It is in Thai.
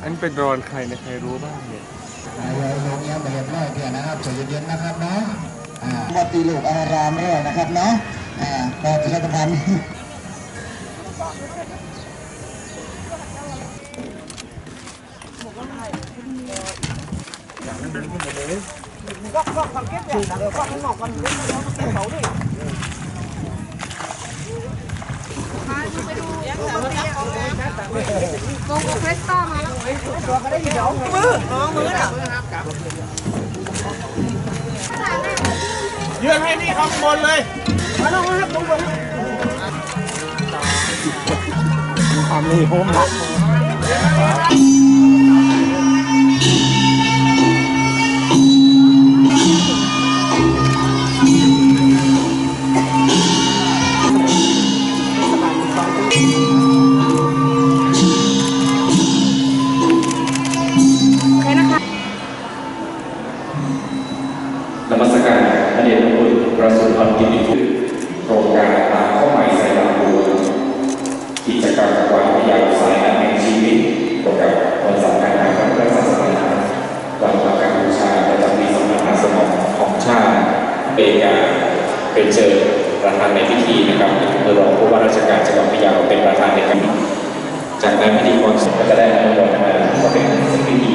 อันเป็นโดรนใครในใครรู้บ้างเนี่ยลงยังไปเรียบร้อยเพียงนะครับใจเย็นๆนะครับเนาะวัดตีลูกอารามเลยนะครับเนาะพอจะทำก็ความเก็บอย่างนั้นก็ข้างนอกกันเล่นแล้วก็เก็บเขาดิโกโก้เพรสต้ามาแล้วตัวก็ได้เดี๋ยวมือน่ะยืนให้นี่ข้างบนเลยมาลงครับลงบนความรีโฮมละนมัสการพระเดชพระคุณประสูติธรรมกิติคุณโครงการตามข้อหมายสายลำบัวกิจกรรมวันพยาสายแห่งชีวิตเกี่ยวกับวันสำคัญทางพระพุทธศาสนาวันมาฆบูชาประจำปี2556ของชาติเป็นเชิญประธานในพิธีนะครับโดยรองผู้ว่าราชการจังหวัดพะเยาเป็นประธานในการจากนั้นพิธีกรสงฆ์ก็จะได้อนุโมทนาก็เป็นพิธี